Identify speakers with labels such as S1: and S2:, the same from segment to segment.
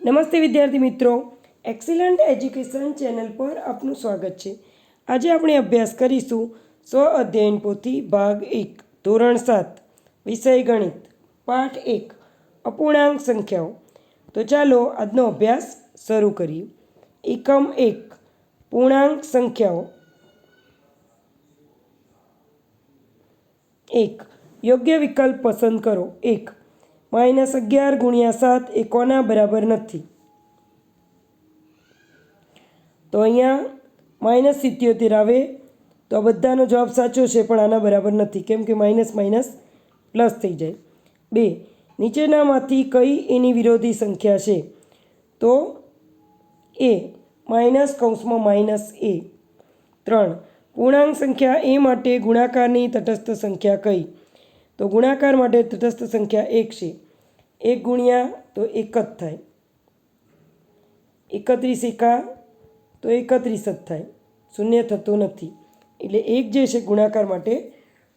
S1: નમસ્તે વિદ્યાર્થી મિત્રો, એક્સિલન્ટ એજ્યુકેશન ચેનલ પર આપનું સ્વાગત છે। આજે આપણે અભ્યાસ કરીશું સ્વ અધ્યયન પોથી ભાગ 1 ધોરણ 7 વિષય ગણિત પાઠ 1 અપૂર્ણાંક સંખ્યાઓ। તો ચાલો આજનો અભ્યાસ શરૂ કરીએ। એકમ 1 પૂર્ણાંક સંખ્યાઓ। 1 યોગ્ય વિકલ્પ પસંદ કરો। 1 -11 × 7 એ કોના બરાબર નથી? તો અહીંયા -77 આવે તો આ બધાનો જવાબ સાચો છે, પણ આના બરાબર નથી, કેમ કે માઇનસ માઇનસ પ્લસ થઈ જાય। 2 નીચેનામાંથી કઈ એની વિરોધી સંખ્યા છે? તો એ -A। 3 પૂર્ણાંક સંખ્યા એ માટે ગુણાકારની તટસ્થ સંખ્યા કઈ? તો ગુણાકાર માટે તટસ્થ સંખ્યા 1 છે। 1 ગુણ્યા તો 1 જ થાય, 31 એકા તો 31 જ થાય, શૂન્ય થતો નથી, એટલે 1 જે છે ગુણાકાર માટે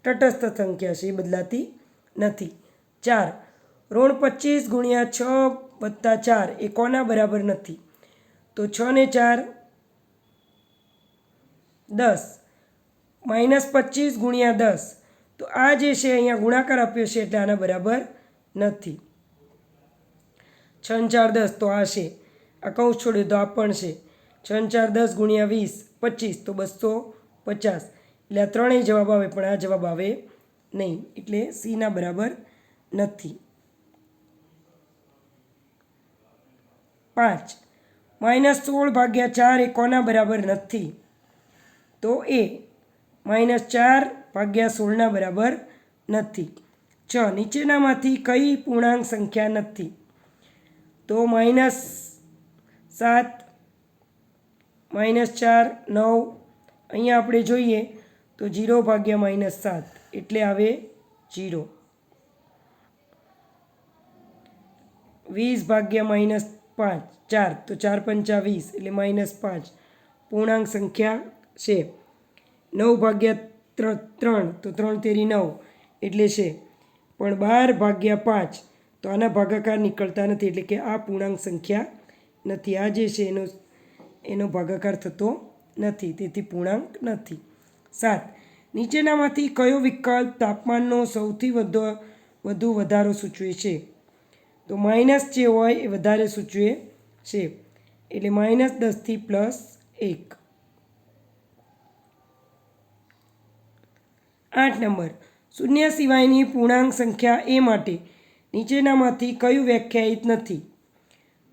S1: તટસ્થ સંખ્યા છે, એ બદલાતી નથી। 4 ઋણ 25 × 6 + 4 એ કોના બરાબર નથી? તો 6 ને 4 10 -25 × 10, તો આ જે છે અહીંયા ગુણાકાર આપ્યો છે એટલે આના બરાબર નથી। 6 ને 4 10, તો આ છે, આ કૌંસ છોડ્યો તો આ પણ છે। 6 ને 4 10 × 20 25, તો 250, એટલે આ ત્રણેય જવાબ આવે, પણ આ જવાબ આવે નહીં, એટલે સીના બરાબર નથી। 5 -16 / 4 એ કોના બરાબર નથી? તો એ -4 / 16 બરાબર નથી। 6 નીચેનામાંથી કઈ પૂર્ણાંક સંખ્યા નથી? તો -7 -4 9, અહીંયા આપણે જોઈએ તો 0 / -7 એટલે આવે 0। 20 / -5 4, તો 4 × 5 = 20 એટલે -5 પૂર્ણાંક સંખ્યા છે। 9 / 3, તો 3 તેરી 9 એટલે છે, પણ 12 / 5 તો આના ભાગાકાર નીકળતા નથી, એટલે કે આ પૂર્ણાંક સંખ્યા નથી, આ જે છે એનો ભાગાકાર થતો નથી, તેથી પૂર્ણાંક નથી। 7 નીચેનામાંથી કયો વિકલ્પ તાપમાનનો સૌથી વધુ વધારો સૂચવે છે? તો માઇનસ જે હોય એ વધારે સૂચવે છે, એટલે -10 થી +1। 8 નંબર શૂન્ય સિવાયની પૂર્ણાંક સંખ્યા એ માટે નીચેનામાંથી કયું વ્યાખ્યાયિત નથી?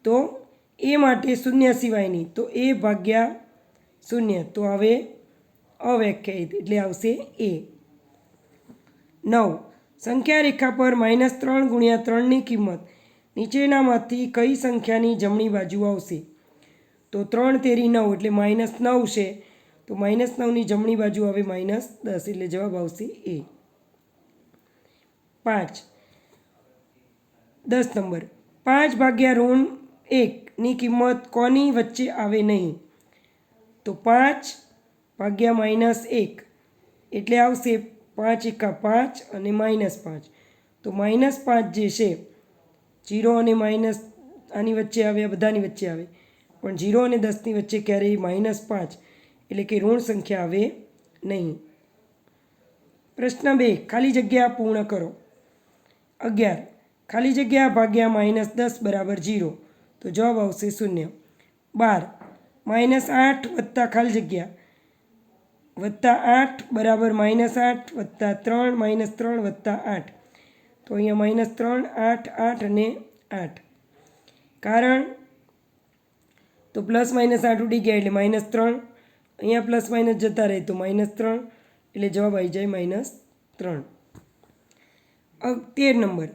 S1: તો એ માટે શૂન્ય સિવાયની, તો a / 0, તો હવે અવ્યાખ્યાયિત એટલે આવશે a। 9 સંખ્યા રેખા પર -3 × 3ની કિંમત નીચેનામાંથી કઈ સંખ્યાની જમણી બાજુ આવશે? તો 3 તેરી 9 એટલે -9 છે, તો -9ની જમણી બાજુ આવે -10, એટલે જવાબ આવશે a। 5 10 નંબર 5 / -1ની કિંમત કોની વચ્ચે આવે નહીં? તો 5 / -1 એટલે આવશે 5 એકા 5 અને -5, તો -5 જે છે 0 અને માઇનસ આની વચ્ચે આવે, આ બધાની વચ્ચે આવે, પણ 0 અને 10ની વચ્ચે ક્યારેય -5 એટલે કે ઋણ સંખ્યા આવે નહીં। પ્રશ્ન 2 ખાલી જગ્યા પૂર્ણ કરો। 11 ખાલી જગ્યા ભાગ્યા -10 બરાબર 0, તો જવાબ આવશે 0। 12 -8 વત્તા ખાલી જગ્યા +8 બરાબર -8 વત્તા 3 -3 વત્તા 8, તો અહીંયા -3 8 8 અને 8, કારણ તો +- ઉડી ગયા એટલે -3, અહીંયા +- જતા રહે તો -3, એટલે જવાબ આવી જાય -3। 13 નંબર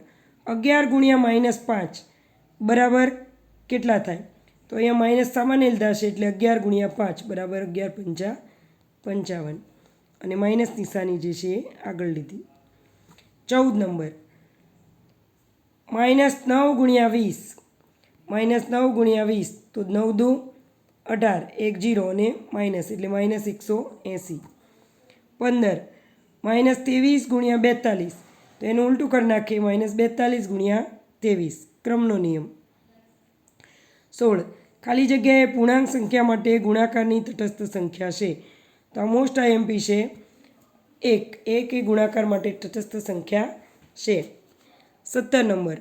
S1: 11 × -5 બરાબર કેટલા થાય? તો અહીંયા માઇનસ સામાન્ય લીધા છે, એટલે 11 × 5 બરાબર 11 × 5 = 55, અને માઇનસ નિશાની જે છે એ આગળ લીધી। 14 નંબર -9 × 20 -9 × 20, તો 9 દુ 18, 1 0 અને માઇનસ એટલે -180। 15 -23 × 42, તો એનું ઉલટું કરી નાખીએ, -42 × 23 ક્રમનો નિયમ। 16. ખાલી જગ્યાએ પૂર્ણાંક સંખ્યા માટે ગુણાકારની તટસ્થ સંખ્યા છે. તો આ મોસ્ટ આઈએમપી છે. 1 એ ગુણાકાર માટે તટસ્થ સંખ્યા છે. 17 નંબર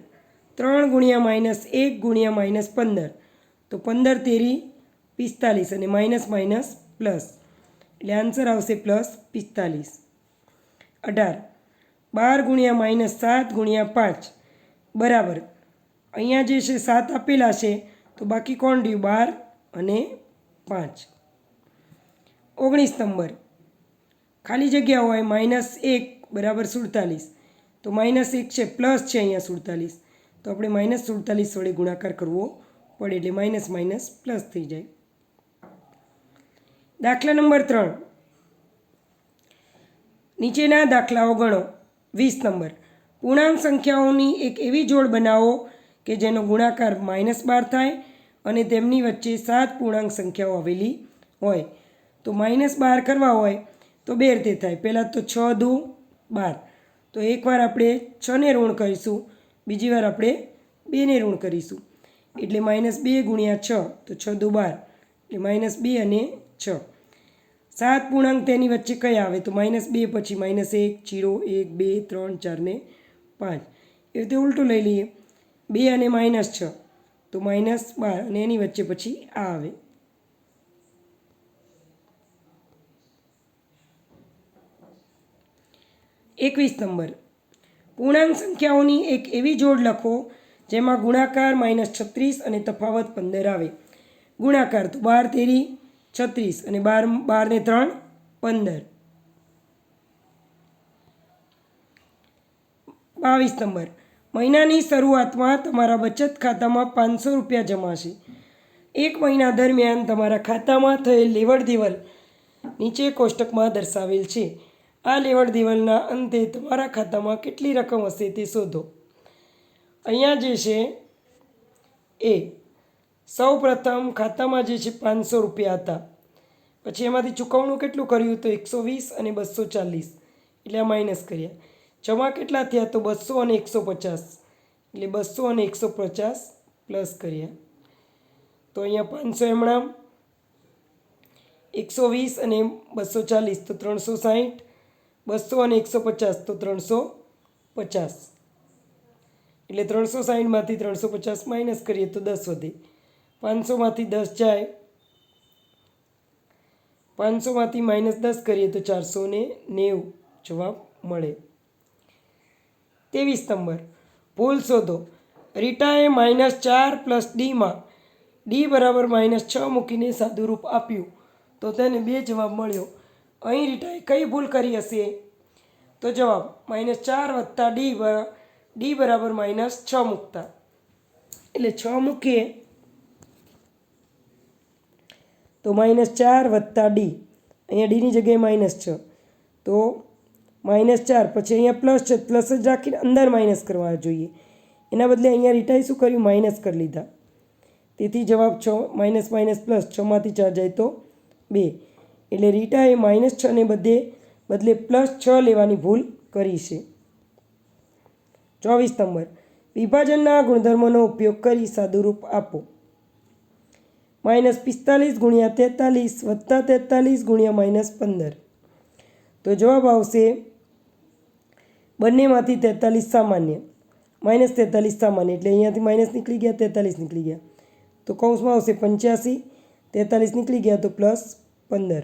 S1: 3 ગુણ્યા -1 ગુણ્યા -15. તો 15 તેરી 45 અને માઇનસ માઇનસ પ્લસ એટલે આન્સર આવશે +45. 18 12 ગુણ્યા -7 ગુણ્યા 5 બરાબર અહીંયા જે છે 7 આપેલા છે તો બાકી કોણ રહ્યું 12 અને 5. 19 નંબર ખાલી જગ્યા હોય -1 બરાબર 47. તો -1 છે પ્લસ છે અહીંયા 47 તો આપણે -47 વડે ગુણાકાર કરવો પડે એટલે માઇનસ માઇનસ પ્લસ થઈ જાય. દાખલા નંબર 3 નીચેના દાખલાઓ ગણો. 20 નંબર પૂર્ણાંક સંખ્યાઓની એક એવી જોડ બનાવો કે જેનો ગુણાકાર -12 થાય અને તેમની વચ્ચે 7 પૂર્ણાંક સંખ્યાઓ આવેલી હોય. તો -12 કરવા હોય તો 2 રીતે થાય. પહેલાં તો 6 દુ 12. તો એકવાર આપણે 6ને ઋણ કરીશું, બીજી વાર આપણે 2ને ઋણ કરીશું એટલે -2 ગુણ્યા 6 તો 6 દુ 12 એટલે -2 અને 6. 7 પૂર્ણાંક તેની વચ્ચે કયા આવે તો -2 પછી -1 0 1 2 3 4 ને 5. એ રીતે ઉલટું લઈ લઈએ 2 અને -6 તો -12 અને એની વચ્ચે પછી આ આવે. એકવીસ નંબર પૂર્ણાંક સંખ્યાઓની એક એવી જોડ લખો જેમાં ગુણાકાર -36 અને તફાવત 15 આવે. ગુણાકાર તો 12 તેરી 36 અને 12 ને 3 15. 22 નંબર મહિનાની શરૂઆતમાં તમારા બચત ખાતામાં 500 રૂપિયા જમા છે. એક મહિના દરમિયાન તમારા ખાતામાં થયેલ લેવડ દેવડ નીચે કોષ્ટકમાં દર્શાવેલ છે. આ લેવડ દેવડના અંતે તમારા ખાતામાં કેટલી રકમ હશે તે શોધો. અહીંયા જે છે એ સૌ પ્રથમ ખાતામાં જે છે 500 રૂપિયા હતા. પછી એમાંથી ચૂકવણું કેટલું કર્યું તો 120 અને 240 એટલે આ માઇનસ કર્યા. જમા કેટલા થયા તો 200 અને 150 એટલે 200 અને 150 પ્લસ કર્યા. તો અહીંયા 500 એમણામ 120 અને 240 તો 360 200 અને 150 તો 350 એટલે 360માંથી 350 માઇનસ કરીએ તો 10 વધે. 500માંથી 10 જાય, 500માંથી -10 કરીએ તો 490 જવાબ મળે. 23 નંબર ભૂલ શોધો. રીટાએ -4 પ્લસ ડીમાં ડી બરાબર -6 મૂકીને સાદુરૂપ આપ્યું તો તેને 2 જવાબ મળ્યો. અહીં રીટાએ કઈ ભૂલ કરી હશે તો જવાબ -4 વત્તા ડી બરાબર -6 મૂકતા એટલે 6 મૂકીએ તો -4 વત્તા ડી અહીંયા ડીની જગ્યાએ -6 તો -4 પછી અહીંયા પ્લસ છે પ્લસ જ રાખીને અંદર માઇનસ કરવા જોઈએ. એના બદલે અહીંયા રીટાએ શું કર્યું માઇનસ કરી લીધા. તેથી જવાબ 6 માઇનસ માઇનસ પ્લસ 6માંથી 4 જાય તો 2 એટલે રીટાએ -6ને બદલે +6 લેવાની ભૂલ કરી છે. 24 નંબર વિભાજનના ગુણધર્મોનો ઉપયોગ કરી સાદુરૂપ આપો. -45 ગુણ્યા 43 વત્તા 43 ગુણ્યા -15. તો જવાબ આવશે બંનેમાંથી 43 સામાન્ય, -43 સામાન્ય એટલે અહીંયાથી માઇનસ નીકળી ગયા 43 નીકળી ગયા તો કૌંસમાં આવશે 85, 43 નીકળી ગયા તો +15.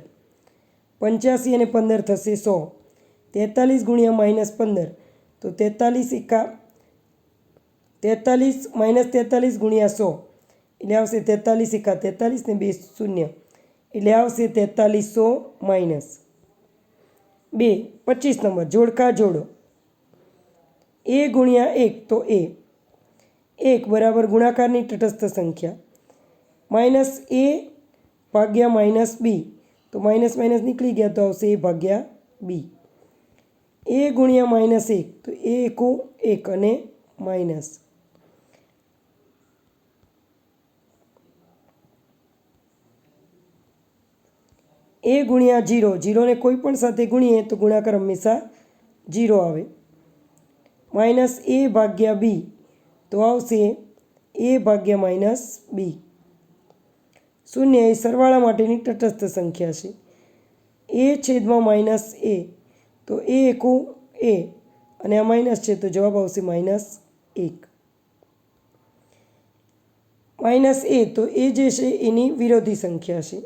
S1: 85 અને 15 થશે 100. 43 ગુણ્યા -15 તો 43 એકા 43 -43 ગુણ્યા 100 એટલે આવશે 43 એકા 43 ને 2 શૂન્ય એટલે આવશે 4300 માઇનસ 2. 25 નંબર જોડકા જોડો. એ ગુણ્યા 1 તો એ 1 બરાબર ગુણાકારની તટસ્થ સંખ્યા -a ભાગ્યા -b તો માઇનસ માઇનસ નીકળી ગયા તો આવશે a ભાગ્યા b. a ગુણ્યા -1 તો a એકું 1 અને માઇનસ a ગુણ્યા 0 0ને કોઈ પણ સાથે ગુણીએ તો ગુણાકાર હંમેશા 0 આવે. -a ભાગ્યા b તો આવશે a ભાગ્યા -b શૂન્ય એ સરવાળા માટેની તટસ્થ સંખ્યા છે. એ છેદમાં માઇનસ એ, તો એ એકું એ અને આ માઇનસ છે તો જવાબ આવશે -1. માઇનસ એ તો એ જે છે એની વિરોધી સંખ્યા છે.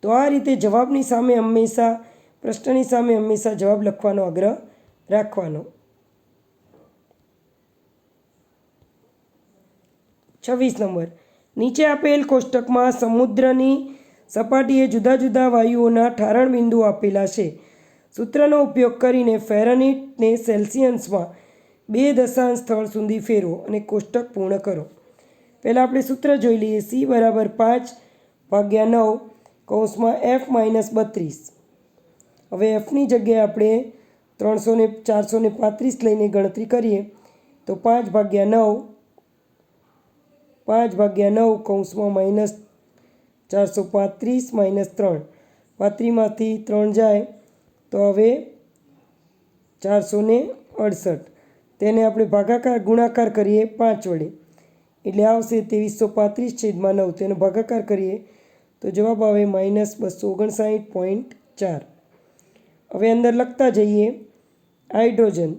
S1: તો આ રીતે જવાબની સામે હંમેશા પ્રશ્નની સામે હંમેશા જવાબ લખવાનો આગ્રહ રાખવાનો. 26 નંબર, નીચે આપેલ કોષ્ટકમાં સમુદ્રની સપાટીએ જુદા જુદા વાયુઓના ઠારણ બિંદુઓ આપેલા છે. સૂત્રનો ઉપયોગ કરીને ફેરનહીટને સેલ્સિયસમાં 2 દશાંશ સ્થળ સુધી ફેરવો અને કોષ્ટક પૂર્ણ કરો. પહેલાં આપણે સૂત્ર જોઈ લઈએ. C = 5/9 કૌંસમાં F - 32. હવે Fની જગ્યાએ આપણે 435 લઈને ગણતરી કરીએ તો 5/9 કૌંસમાં -435 - 3. 35માંથી 3 જાય તો હવે 468. તેને આપણે ભાગાકાર ગુણાકાર કરીએ 5 વડે એટલે આવશે 2335/9. તેનો ભાગાકાર કરીએ તો જવાબ આવે -259.4. હવે અંદર લખતા જઈએ. હાઇડ્રોજન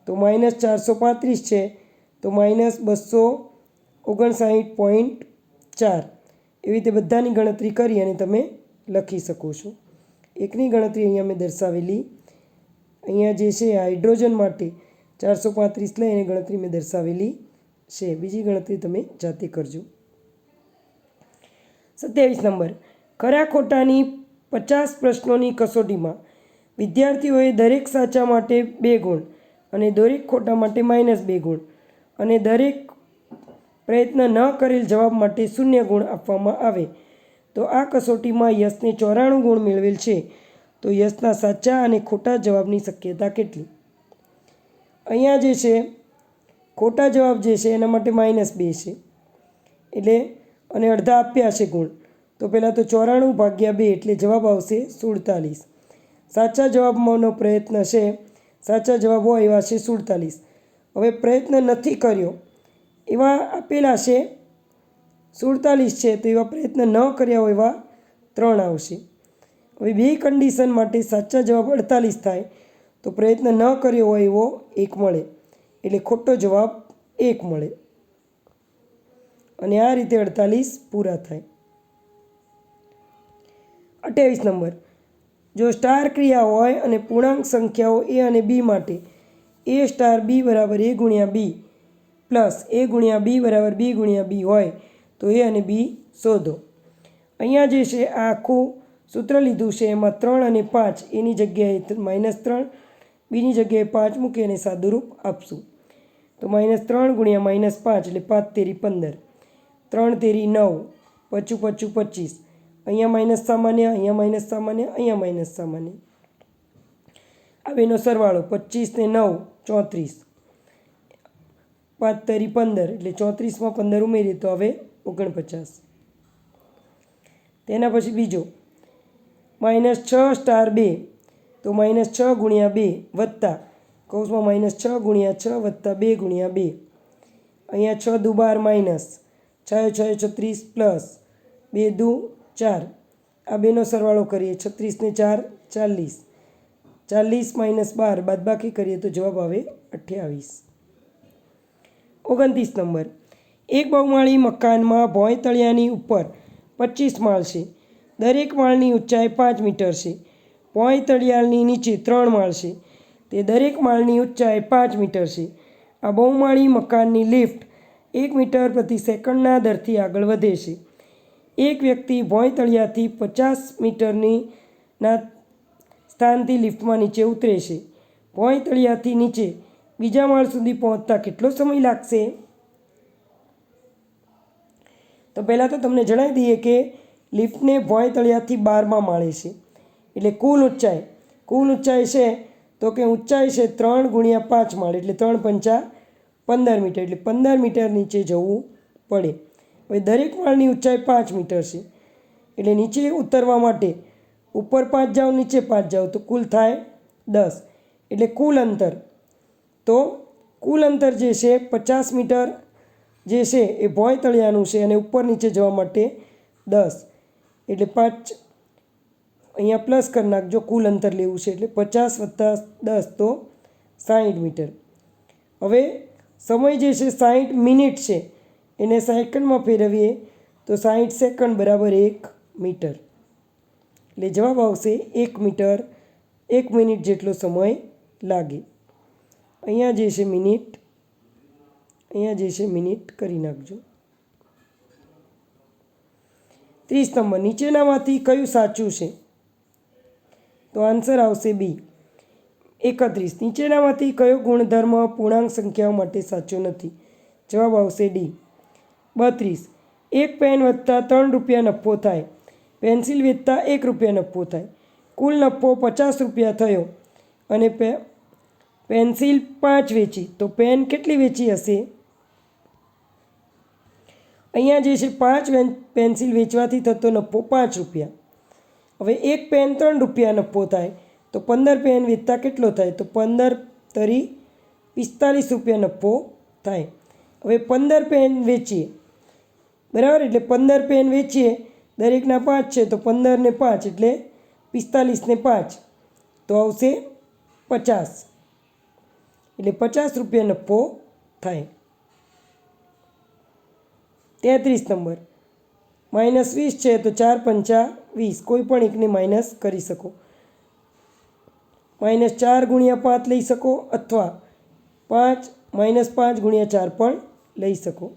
S1: તો -435 છે તો -259.4. એવી રીતે બધાની ગણતરી કરી અને તમે લખી શકો છો. એકની ગણતરી અહીંયા મેં દર્શાવેલી. અહીંયા જે છે હાઇડ્રોજન માટે 435 લઈ અને ગણતરી મેં દર્શાવેલી છે. બીજી ગણતરી તમે જાતે કરજો. 27 નંબર, ખરા ખોટાની 50 પ્રશ્નોની કસોટીમાં વિદ્યાર્થીઓએ દરેક સાચા માટે 2 ગુણ અને દરેક ખોટા માટે -2 ગુણ અને દરેક પ્રયત્ન ન કરેલ જવાબ માટે 0 ગુણ આપવામાં આવે તો આ કસોટીમાં યશને 94 ગુણ મેળવેલ છે તો યશના સાચા અને ખોટા જવાબની શક્યતા કેટલી? અહીંયા જે છે ખોટા જવાબ જે છે એના માટે -2 છે એટલે અને અડધા આપ્યા છે ગુણ. તો પહેલાં તો 94/2 એટલે જવાબ આવશે 47. સાચા જવાબમાંનો પ્રયત્ન છે, સાચા જવાબ હોય એવા છે 47. હવે પ્રયત્ન નથી કર્યો એવા આપેલા છે 47 છે તો એવા પ્રયત્ન ન કર્યા હોય એવા 3 આવશે. હવે બે કન્ડિશન માટે સાચા જવાબ 48 થાય તો પ્રયત્ન ન કર્યો હોય એવો 1 મળે એટલે ખોટો જવાબ 1 મળે અને આ રીતે 48 પૂરા થાય. 28 નંબર, જો સ્ટાર ક્રિયા હોય અને પૂર્ણાંક સંખ્યાઓ a અને b માટે a * b = a × b plus a × b = b × b હોય તો a અને b શોધો. અહીંયા જે છે આ આખું સૂત્ર લીધું છે એમાં 3 અને 5 એની જગ્યાએ -3, બીની જગ્યાએ 5 મૂકી અને સાદુરૂપ આપશું તો -3 × -5 એટલે 5 તેરી 15, 3 તેરી 9, 5 5 25. અહીંયા માઇનસ સામાન્ય, અહીંયા માઇનસ સામાન્ય, અહીંયા માઇનસ સામાન્ય. આ બેનો સરવાળો 25 ને 9 34, 5 તેરી 15 એટલે 34માં 15 ઉમેરીએ તો હવે 49. તેના પછી બીજો -6 * 2 તો -6 × 2 વત્તા કૌંસમાં -6 × 6 વત્તા 2 × 2. અહીંયા 6 દુ 12 માઇનસ 6 6 36 પ્લસ 2 દુ 4. આ બેનો સરવાળો કરીએ 36 ને 4 40, 40 - 12 બાદબાકી કરીએ તો જવાબ આવે 28. 29 નંબર, એક બહુમાળી મકાનમાં ભોંય તળિયાની ઉપર 25 માળ છે. દરેક માળની ઊંચાઈ 5 મીટર છે. ભોંય તળિયાની નીચે 3 માળ છે. તે દરેક માળની ઊંચાઈ 5 મીટર છે. આ બહુમાળી મકાનની લિફ્ટ 1 મીટર પ્રતિ સેકન્ડના દરથી આગળ વધે છે. એક વ્યક્તિ ભોંય તળિયાથી 50 મીટરની સ્થાનથી લિફ્ટમાં નીચે ઉતરે છે. ભોંય તળિયાથી નીચે બીજા માળ સુધી પહોંચતા કેટલો સમય લાગશે? તો પહેલાં તો તમને જણાવી દઈએ કે લિફ્ટને ભોંય તળિયાથી 12મા માળે છે એટલે કુલ ઊંચાઈ છે તો કે ઊંચાઈ છે 3 × 5 માળ એટલે 3 × 5 = 15 મીટર એટલે 15 મીટર નીચે જવું પડે. હવે દરેક માળની ઊંચાઈ 5 મીટર છે એટલે નીચે ઉતરવા માટે ઉપર 5 જાઓ નીચે 5 જાઓ તો કુલ થાય 10 એટલે કુલ અંતર જે છે 50 મીટર જે છે એ ભોંય તળિયાનું છે અને ઉપર નીચે જવા માટે 10 એટલે 5 અહીંયા પ્લસ કરી નાખજો, કુલ અંતર લેવું છે એટલે 50 + 10 તો 60 મીટર. હવે સમય જે છે 60 મિનિટ છે એને સેકન્ડમાં ફેરવીએ તો 60 સેકન્ડ બરાબર 1 મીટર. એટલે જવાબ આવશે 1 મીટર 1 મિનિટ જેટલો સમય લાગે. અહીંયા જે છે મિનિટ, અહીંયા જે છે મિનિટ કરી નાખજો. 30 નંબર, નીચેનામાંથી કયું સાચું છે? તો આન્સર આવશે બી. 31, નીચેનામાંથી કયો ગુણધર્મ પૂર્ણાંક સંખ્યાઓ માટે સાચો નથી? જવાબ આવશે ડી. 32, એક પેન વધતા 3 રૂપિયા નફો થાય, પેન્સિલ વેચતા 1 રૂપિયા નફો થાય, કુલ નફો 50 રૂપિયા થયો અને પેન્સિલ 5 વેચી, તો પેન કેટલી વેચી હશે? અહીંયા જે છે 5 પેન્સિલ વેચવાથી થતો નફો 5 રૂપિયા. હવે એક પેન 3 રૂપિયા નફો થાય તો 15 પેન વેચતા કેટલો થાય? તો 15 તરી 45 રૂપિયા નફો થાય. હવે 15 પેન વેચીએ, બરાબર, એટલે 15 પેન વેચીએ, દરેકના 5 છે તો 15 ને 5 એટલે 45 ને 5 તો આવશે 50, એટલે 50 રૂપિયા નફો થાય. 33 નંબર, -20 છે તો 4 × 5 = 20, કોઈ પણ એકને માઇનસ કરી શકો. -4 × 5 લઈ શકો અથવા 5 -5 × 4 પણ લઈ શકો.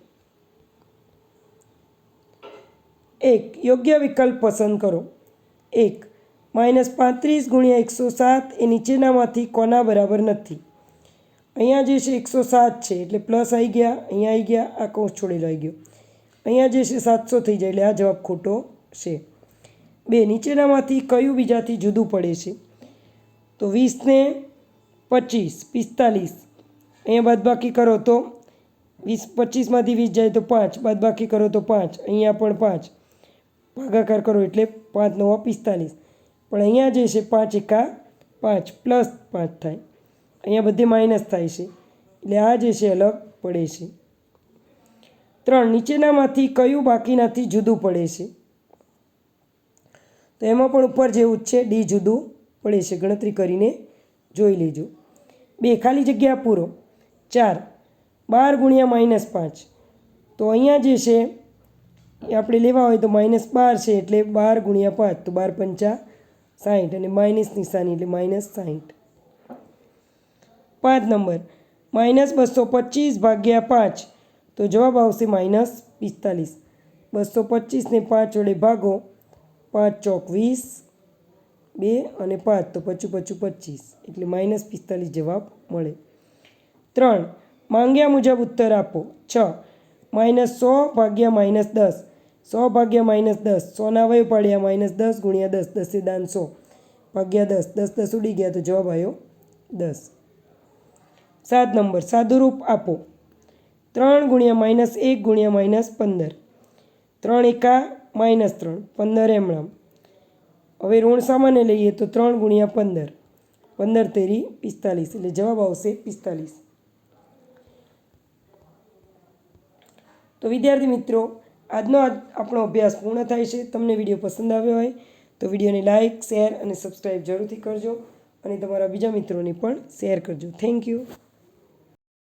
S1: 1, યોગ્ય વિકલ્પ પસંદ કરો. 1, -35 × 107 એ નીચેનામાંથી કોના બરાબર નથી? અહીંયા જે છે 107 છે એટલે પ્લસ આવી ગયા, અહીંયા આવી ગયા, આ કૌંસ છોડેલો આવી ગયો, અહીંયા જે છે 700 થઈ જાય એટલે આ જવાબ ખોટો છે. 2, નીચેનામાંથી કયું બીજાથી જુદું પડે છે? તો 20 ને 25 45, અહીંયા બાદબાકી કરો તો 25માંથી 20 જાય તો 5, બાદબાકી કરો તો 5, અહીંયા પણ 5, ભાગાકાર કરો એટલે 5 × 9 = 45, પણ અહીંયા જે છે 5 × 1 = 5 + 5 થાય, અહીંયા બધે માઇનસ થાય છે એટલે આ જે છે અલગ પડે છે. 3, નીચેનામાંથી કયું બાકીનાથી જુદું પડે છે? તો એમાં પણ ઉપર જેવું જ છે, ડી જુદું પડે છે, ગણતરી કરીને જોઈ લેજો. 2, ખાલી જગ્યા પૂરો. 4, 12 × -5, તો અહીંયા જે છે એ આપણે લેવા હોય તો -12 છે એટલે 12 × 5 તો 12 × 5 = 60 અને માઇનસ નિશાની એટલે -60. 5 નંબર, -225 / 5 તો જવાબ આવશે -45. 225 ને 5 વડે ભાગો, 5 × 4 = 20, 2 અને 5 તો 5 × 5 = 25 એટલે -45 જવાબ મળે. 3, માંગ્યા મુજબ ઉત્તર આપો. 6, -100 / -10, 100 / -10, 100ના અવયવ પાડ્યા, -10 × 10, 10 દાન 100 / 10, 10 10 ઉડી ગયા તો જવાબ આવ્યો 10. 7 નંબર, સાદુરૂપ આપો. 3 × -1 × -15, 3 એકા -3, 15 એમણામ. હવે ઋણ સામાન્ય લઈએ તો 3 × 15, 15 તેરી 45 એટલે જવાબ આવશે 45. તો વિદ્યાર્થી મિત્રો, આજનો આપણો અભ્યાસ પૂર્ણ થાય છે. તમને વિડીયો પસંદ આવ્યો હોય તો વિડીયોને લાઇક, શેર અને સબસ્ક્રાઈબ જરૂરથી કરજો અને તમારા બીજા મિત્રોને પણ શેર કરજો. Thank you.